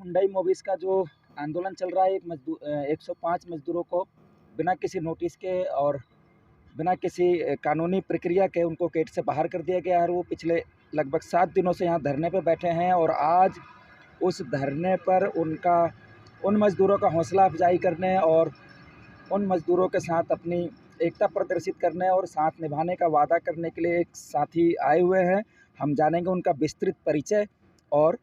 Hyundai Mobis का जो आंदोलन चल रहा है, 105 मजदूरों को बिना किसी नोटिस के और बिना किसी कानूनी प्रक्रिया के उनको गेट से बाहर कर दिया गया है। वो पिछले लगभग 7 दिनों से यहाँ धरने पे बैठे हैं और आज उस धरने पर उन मज़दूरों का हौसला अफजाई करने और उन मज़दूरों के साथ अपनी एकता प्रदर्शित करने और साथ निभाने का वादा करने के लिए एक साथी आए हुए हैं। हम जानेंगे उनका विस्तृत परिचय और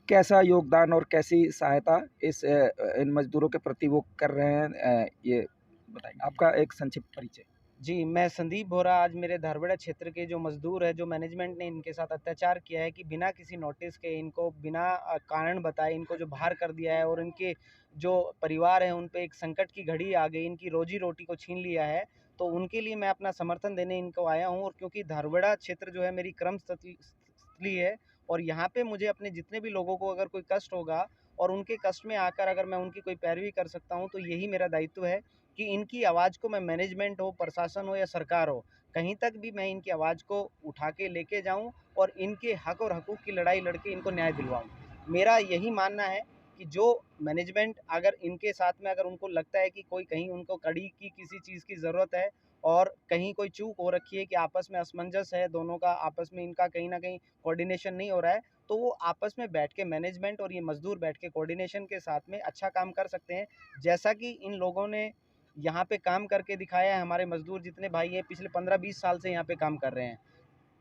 कैसा योगदान और कैसी सहायता इन मज़दूरों के प्रति वो कर रहे हैं, ये बताएंगे। आपका एक संक्षिप्त परिचय। जी, मैं संदीप बोरा। आज मेरे धारवाड़ा क्षेत्र के जो मज़दूर हैं, जो मैनेजमेंट ने इनके साथ अत्याचार किया है कि बिना किसी नोटिस के इनको बिना कारण बताए इनको जो बाहर कर दिया है और इनके जो परिवार हैं उन पे एक संकट की घड़ी आ गई, इनकी रोजी-रोटी को छीन लिया है, तो उनके लिए मैं अपना समर्थन देने इनको आया हूँ। और क्योंकि धारवाड़ा क्षेत्र जो है मेरी स्थली है और यहाँ पे मुझे अपने जितने भी लोगों को अगर कोई कष्ट होगा और उनके कष्ट में आकर अगर मैं उनकी कोई पैरवी कर सकता हूँ, तो यही मेरा दायित्व है कि इनकी आवाज़ को मैं मैनेजमेंट हो, प्रशासन हो या सरकार हो, कहीं तक भी मैं इनकी आवाज़ को उठा के लेके जाऊँ और इनके हक और हकूक़ की लड़ाई लड़ के इनको न्याय दिलवाऊँ। मेरा यही मानना है कि जो मैनेजमेंट अगर इनके साथ में अगर उनको लगता है कि कोई कहीं उनको कड़ी की किसी चीज़ की ज़रूरत है और कहीं कोई चूक हो रखी है कि आपस में असमंजस है, दोनों का आपस में इनका कहीं न कहीं कोऑर्डिनेशन नहीं हो रहा है, तो वो आपस में बैठ के मैनेजमेंट और ये मज़दूर बैठ के कोऑर्डिनेशन के साथ में अच्छा काम कर सकते हैं। जैसा कि इन लोगों ने यहाँ पे काम करके दिखाया है। हमारे मज़दूर जितने भाई हैं पिछले 15-20 साल से यहाँ पे काम कर रहे हैं।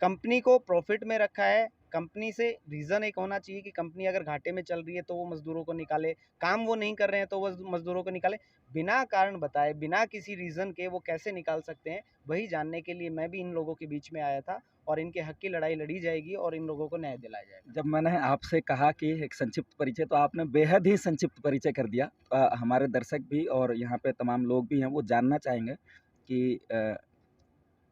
कंपनी को प्रॉफिट में रखा है। कंपनी से रीज़न एक होना चाहिए कि कंपनी अगर घाटे में चल रही है तो वो मज़दूरों को निकाले, काम वो नहीं कर रहे हैं तो वो मज़दूरों को निकाले। बिना कारण बताए, बिना किसी रीज़न के वो कैसे निकाल सकते हैं, वही जानने के लिए मैं भी इन लोगों के बीच में आया था और इनके हक की लड़ाई लड़ी जाएगी और इन लोगों को न्याय दिलाया जाएगा। जब मैंने आपसे कहा कि एक संक्षिप्त परिचय, तो आपने बेहद ही संक्षिप्त परिचय कर दिया। हमारे दर्शक भी और यहाँ पे तमाम लोग भी हैं, वो जानना चाहेंगे कि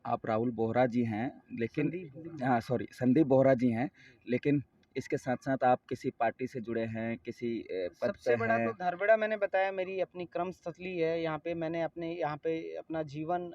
आप राहुल बोहरा जी हैं, लेकिन हाँ सॉरी संदीप बोहरा जी हैं, लेकिन इसके साथ-साथ आप किसी पार्टी से जुड़े हैं, किसी पद पे सबसे बड़ा हैं? तो धारवाड़ा मैंने बताया मेरी अपनी कर्मस्थली है। यहाँ पे मैंने यहाँ पे अपना जीवन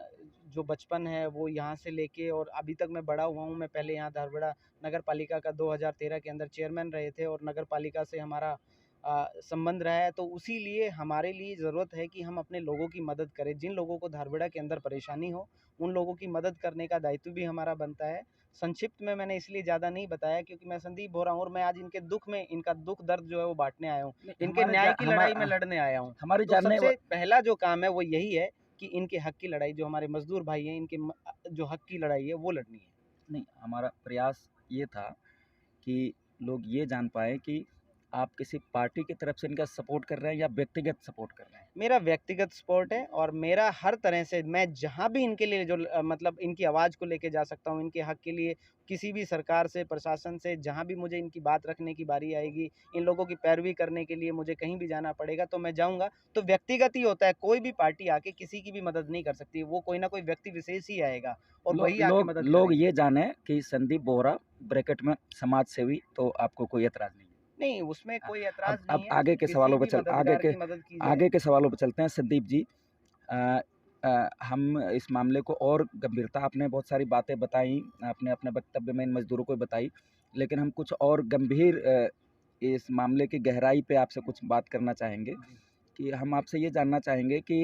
जो बचपन है वो यहाँ से लेके और अभी तक मैं बड़ा हुआ हूँ। मैं पहले यहाँ धारवाड़ा नगर पालिका का 2013 के अंदर चेयरमैन रहे थे और नगर पालिका से हमारा संबंध रहा है। तो उसी लिए हमारे लिए ज़रूरत है कि हम अपने लोगों की मदद करें। जिन लोगों को धारवाड़ा के अंदर परेशानी हो, उन लोगों की मदद करने का दायित्व भी हमारा बनता है। संक्षिप्त में मैंने इसलिए ज़्यादा नहीं बताया क्योंकि मैं संदीप बोरा हूँ और मैं आज इनके दुःख में इनका दुःख दर्द जो है वो बाँटने आया हूँ। इनके न्याय की लड़ाई में लड़ने आया हूँ। हमारी तो जानने सबसे पहला जो काम है वो यही है कि इनके हक की लड़ाई, जो हमारे मज़दूर भाई हैं, इनके जो हक की लड़ाई है वो लड़नी है। नहीं, हमारा प्रयास ये था कि लोग ये जान पाएँ कि आप किसी पार्टी की तरफ से इनका सपोर्ट कर रहे हैं या व्यक्तिगत सपोर्ट कर रहे हैं? मेरा व्यक्तिगत सपोर्ट है और मेरा हर तरह से मैं जहाँ भी इनके लिए जो मतलब इनकी आवाज़ को लेके जा सकता हूँ, इनके हक के लिए किसी भी सरकार से, प्रशासन से जहाँ भी मुझे इनकी बात रखने की बारी आएगी, इन लोगों की पैरवी करने के लिए मुझे कहीं भी जाना पड़ेगा तो मैं जाऊँगा। तो व्यक्तिगत ही होता है, कोई भी पार्टी आके किसी की भी मदद नहीं कर सकती। वो कोई ना कोई व्यक्ति विशेष ही आएगा और वही आके मदद लोग करेगा। ये जाने कि संदीप बोहरा ब्रैकेट में समाज सेवी, तो आपको कोई ऐतराज़ नहीं है। नहीं, उसमें कोई अब ऐतराज़ नहीं है। आगे के किसी सवालों पे भी मददगार की मदद की जाए। आगे के सवालों पे चलते हैं। संदीप जी, हम इस मामले को और गंभीरता, आपने बहुत सारी बातें बताई, आपने अपने वक्तव्य में इन मज़दूरों को बताई, लेकिन हम कुछ और गंभीर इस मामले की गहराई पे आपसे कुछ बात करना चाहेंगे कि हम आपसे ये जानना चाहेंगे कि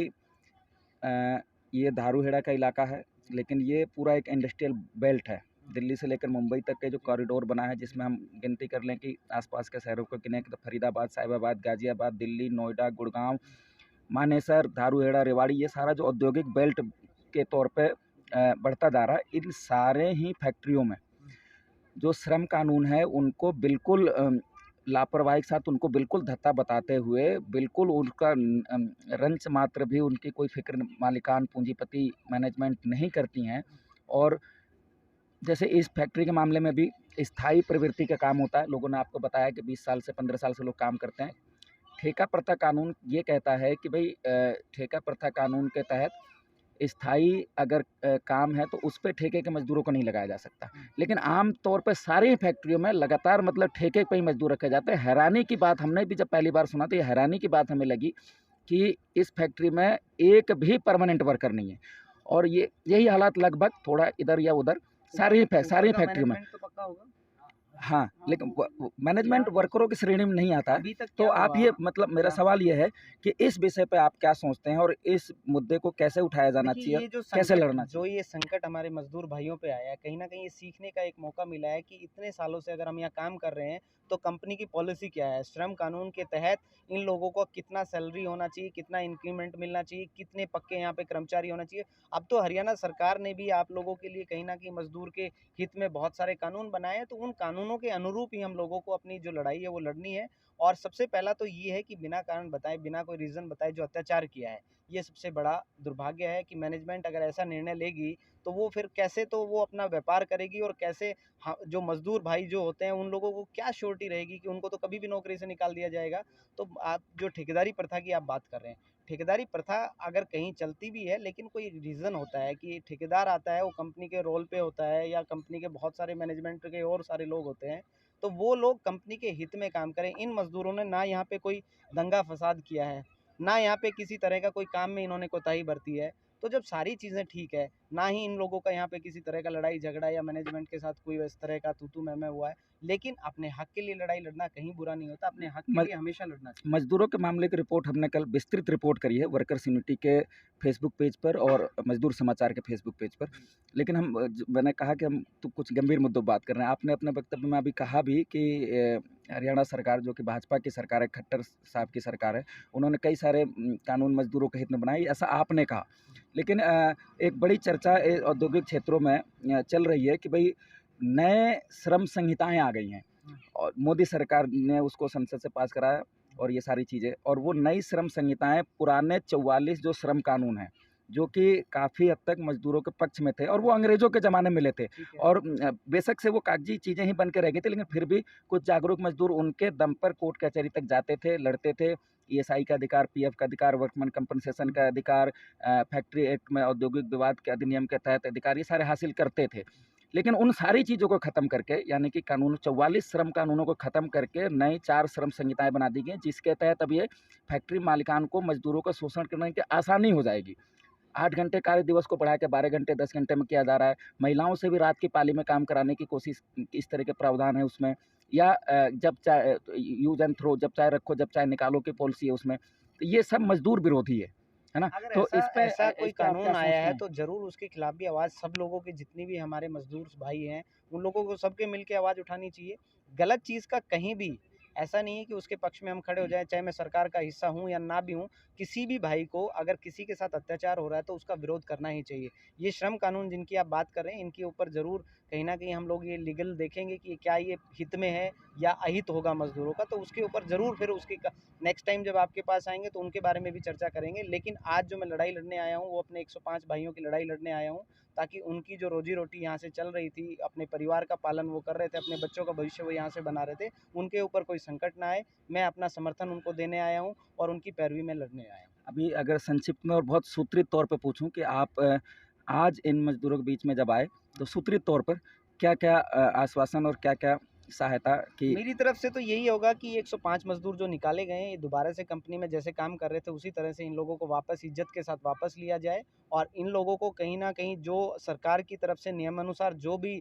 ये धारूहेड़ा का इलाका है, लेकिन ये पूरा एक इंडस्ट्रियल बेल्ट है। दिल्ली से लेकर मुंबई तक के जो कॉरिडोर बना है, जिसमें हम गिनती कर लें कि आसपास के शहरों को गिनें तो फरीदाबाद, साहिबाबाद, गाज़ियाबाद, दिल्ली, नोएडा, गुड़गांव, मानेसर, धारूहेड़ा, रेवाड़ी, ये सारा जो औद्योगिक बेल्ट के तौर पे बढ़ता जा रहा है। इन सारे ही फैक्ट्रियों में जो श्रम कानून है उनको बिल्कुल लापरवाही के साथ उनको बिल्कुल धत्ता बताते हुए, बिल्कुल उनका रंच मात्र भी उनकी कोई फ़िक्र मालिकान, पूंजीपति, मैनेजमेंट नहीं करती हैं। और जैसे इस फैक्ट्री के मामले में भी स्थायी प्रवृत्ति का काम होता है। लोगों ने आपको बताया कि 20 साल से 15 साल से लोग काम करते हैं। ठेका प्रथा कानून ये कहता है कि भई ठेका प्रथा कानून के तहत स्थायी अगर काम है तो उस पे ठेके के मज़दूरों को नहीं लगाया जा सकता। लेकिन आम तौर पे सारी ही फैक्ट्रियों में लगातार मतलब ठेके पे ही मज़दूर रखे जाते हैं। हैरानी की बात, हमने भी जब पहली बार सुना तो ये हैरानी की बात हमें लगी कि इस फैक्ट्री में एक भी परमानेंट वर्कर नहीं है। और यही हालात लगभग थोड़ा इधर या उधर सारी फैक्ट्री में। हाँ, लेकिन मैनेजमेंट वर्करों की श्रेणी में नहीं आता है। अभी तक तो क्या आप हुआ? ये मतलब मेरा हाँ। सवाल ये है कि इस विषय पे आप क्या सोचते हैं और इस मुद्दे को कैसे उठाया जाना देखिए, चाहिए, ये जो कैसे संकट लड़ना चाहिए? ये संकट हमारे मज़दूर भाइयों पे आया है, कहीं न कहीं ये सीखने का एक मौका मिला है कि इतने सालों से अगर हम यहाँ काम कर रहे हैं, तो कंपनी की पॉलिसी क्या है? श्रम कानून के तहत इन लोगों को कितना सैलरी होना चाहिए, कितना इंक्रीमेंट मिलना चाहिए, कितने पक्के यहाँ पे कर्मचारी होना चाहिए। अब तो हरियाणा सरकार ने भी आप लोगों के लिए कहीं न कहीं मज़दूर के हित में बहुत सारे कानून बनाए हैं, तो उन कानूनों के अनुरूप ही हम लोगों को अपनी जो लड़ाई है, वो लड़नी है। और सबसे पहला तो ये है कि बिना कारण बताए, बिना कोई रीज़न बताए जो अत्याचार किया है, ये सबसे बड़ा दुर्भाग्य है कि मैनेजमेंट अगर ऐसा निर्णय लेगी, तो वो फिर कैसे तो वो अपना व्यापार करेगी और कैसे जो मज़दूर भाई जो होते हैं, उन लोगों को क्या श्योरिटी रहेगी कि उनको तो कभी भी नौकरी से निकाल दिया जाएगा। तो आप जो ठेकेदारी प्रथा की आप बात कर रहे हैं, ठेकेदारी प्रथा अगर कहीं चलती भी है, लेकिन कोई रीज़न होता है कि ठेकेदार आता है, वो कंपनी के रोल पे होता है या कंपनी के बहुत सारे मैनेजमेंट के और सारे लोग होते हैं, तो वो लोग कंपनी के हित में काम करें। इन मज़दूरों ने ना यहाँ पे कोई दंगा-फ़साद किया है, ना यहाँ पे किसी तरह का कोई काम में इन्होंने कोताही बरती है। तो जब सारी चीज़ें ठीक है, ना ही इन लोगों का यहाँ पे किसी तरह का लड़ाई झगड़ा या मैनेजमेंट के साथ कोई इस तरह का तू-तू मैं-मैं हुआ है, लेकिन अपने हक के लिए लड़ाई लड़ना कहीं बुरा नहीं होता, अपने हक के म लिए हमेशा लड़ना चाहिए। मज़दूरों के मामले की रिपोर्ट हमने कल विस्तृत रिपोर्ट करी है वर्कर्स यूनिटी के फेसबुक पेज पर और मज़दूर समाचार के फेसबुक पेज पर। लेकिन हम मैंने कहा कि हम तो कुछ गंभीर मुद्दों पर बात कर रहे हैं। आपने अपने वक्तव्य में अभी कहा भी कि हरियाणा सरकार जो कि भाजपा की सरकार है, खट्टर साहब की सरकार है, उन्होंने कई सारे कानून मज़दूरों के हित में बनाए, ऐसा आपने कहा। लेकिन एक बड़ी चर्चा औद्योगिक क्षेत्रों में चल रही है कि भई नए श्रम संहिताएँ आ गई हैं और मोदी सरकार ने उसको संसद से पास कराया और ये सारी चीज़ें, और वो नई श्रम संहिताएँ पुराने 44 जो श्रम कानून हैं, जो कि काफ़ी हद तक मज़दूरों के पक्ष में थे और वो अंग्रेज़ों के ज़माने में मिले थे ठीक है। और बेशक से वो कागज़ी चीज़ें ही बन के रह गई थी, लेकिन फिर भी कुछ जागरूक मज़दूर उनके दम पर कोर्ट कचहरी तक जाते थे, लड़ते थे। ईएसआई का अधिकार, पीएफ का अधिकार, वर्कमैन कंपनसेशन का अधिकार, फैक्ट्री एक्ट में औद्योगिक विवाद के अधिनियम के तहत अधिकार, ये सारे हासिल करते थे। लेकिन उन सारी चीज़ों को ख़त्म करके, यानी कि कानून 44 श्रम कानूनों को ख़त्म करके नई 4 श्रम संहिताएँ बना दी गई, जिसके तहत अब ये फैक्ट्री मालिकान को मज़दूरों का शोषण करने की आसानी हो जाएगी। 8 घंटे कार्य दिवस को बढ़ा के 12 घंटे 10 घंटे में किया जा रहा है। महिलाओं से भी रात की पाली में काम कराने की कोशिश, इस तरह के प्रावधान है उसमें, या जब चाहे यूज़ एंड थ्रो, जब चाहे रखो जब चाहे निकालो की पॉलिसी है उसमें। तो ये सब मज़दूर विरोधी है ना? अगर तो इस पे ऐसा कोई इस पे आप क्या कानून आया सोचते है, हैं? तो ज़रूर उसके खिलाफ भी आवाज़ सब लोगों की, जितनी भी हमारे मज़दूर भाई हैं, उन लोगों को सबके मिल के आवाज़ उठानी चाहिए। गलत चीज़ का कहीं भी ऐसा नहीं है कि उसके पक्ष में हम खड़े हो जाएँ, चाहे मैं सरकार का हिस्सा हूँ या ना भी हूँ। किसी भी भाई को अगर किसी के साथ अत्याचार हो रहा है, तो उसका विरोध करना ही चाहिए। ये श्रम कानून जिनकी आप बात कर रहे हैं, इनके ऊपर ज़रूर कहीं न कहीं हम लोग ये लीगल देखेंगे कि क्या ये हित में है या अहित होगा मज़दूरों का, तो उसके ऊपर ज़रूर फिर उसकी नेक्स्ट टाइम जब आपके पास आएँगे तो उनके बारे में भी चर्चा करेंगे। लेकिन आज जो मैं लड़ाई लड़ने आया हूँ, वो अपने 105 भाइयों की लड़ाई लड़ने आया हूँ, ताकि उनकी जो रोज़ी-रोटी यहाँ से चल रही थी, अपने परिवार का पालन वो कर रहे थे, अपने बच्चों का भविष्य वो यहाँ से बना रहे थे, उनके ऊपर कोई संकट ना आए। मैं अपना समर्थन उनको देने आया हूँ और उनकी पैरवी में लड़ने आया हूँ। अभी अगर संक्षिप्त में और बहुत सूत्रित तौर पे पूछूं कि आप आज इन मजदूरों के बीच में जब आए, तो सूत्रित तौर पर क्या-क्या आश्वासन और क्या-क्या सहायता की? मेरी तरफ से तो यही होगा कि 105 मज़दूर जो निकाले गए हैं, ये दोबारा से कंपनी में जैसे काम कर रहे थे, उसी तरह से इन लोगों को वापस इज़्ज़त के साथ वापस लिया जाए और इन लोगों को कहीं न कहीं जो सरकार की तरफ से नियमानुसार जो भी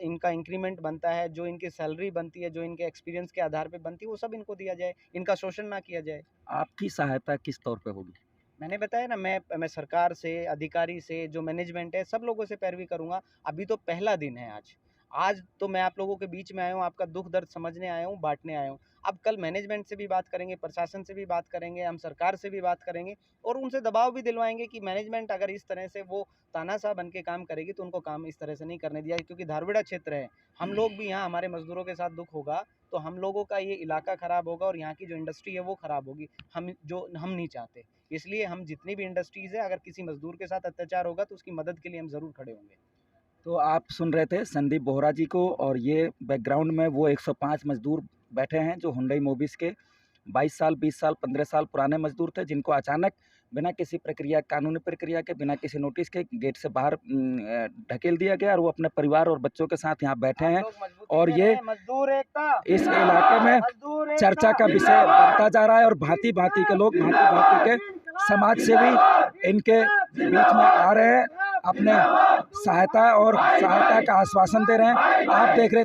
इनका इंक्रीमेंट बनता है, जो इनकी सैलरी बनती है, जो इनके एक्सपीरियंस के आधार पे बनती है, वो सब इनको दिया जाए, इनका शोषण ना किया जाए। आपकी सहायता किस तौर पे होगी? मैंने बताया ना, मैं सरकार से, अधिकारी से, जो मैनेजमेंट है, सब लोगों से पैरवी करूँगा। अभी तो पहला दिन है आज। आज तो मैं आप लोगों के बीच में आया हूँ, आपका दुःख-दर्द समझने आया हूँ, बाँटने आया हूँ। अब कल मैनेजमेंट से भी बात करेंगे, प्रशासन से भी बात करेंगे, हम सरकार से भी बात करेंगे और उनसे दबाव भी दिलवाएँगे कि मैनेजमेंट अगर इस तरह से वो तानाशाह बन के काम करेगी, तो उनको काम इस तरह से नहीं करने दिया, क्योंकि धारविड़ा क्षेत्र है। हम लोग भी यहाँ, हमारे मज़दूरों के साथ दुःख होगा, तो हम लोगों का ये इलाका ख़राब होगा और यहाँ की जो इंडस्ट्री है, वो ख़राब होगी। हम नहीं चाहते। इसलिए हम जितनी भी इंडस्ट्रीज़ है, अगर किसी मज़दूर के साथ अत्याचार होगा, तो उसकी मदद के लिए हम ज़रूर खड़े होंगे। तो आप सुन रहे थे संदीप बोहरा जी को, और ये बैकग्राउंड में वो 105 मज़दूर बैठे हैं जो हुंडई मोबिस के 22 साल, 20 साल, 15 साल पुराने मज़दूर थे, जिनको अचानक बिना किसी प्रक्रिया, कानूनी प्रक्रिया के, बिना किसी नोटिस के गेट से बाहर ढकेल दिया गया और वो अपने परिवार और बच्चों के साथ यहाँ बैठे हैं। और ये मज़दूर एकता, इस इलाके में चर्चा का विषय बनता जा रहा है और भांति-भांति के लोग, भांति-भांति के समाज सेवी इनके बीच में आ रहे हैं, अपने सहायता का आश्वासन दे रहे हैं। आप देख रहे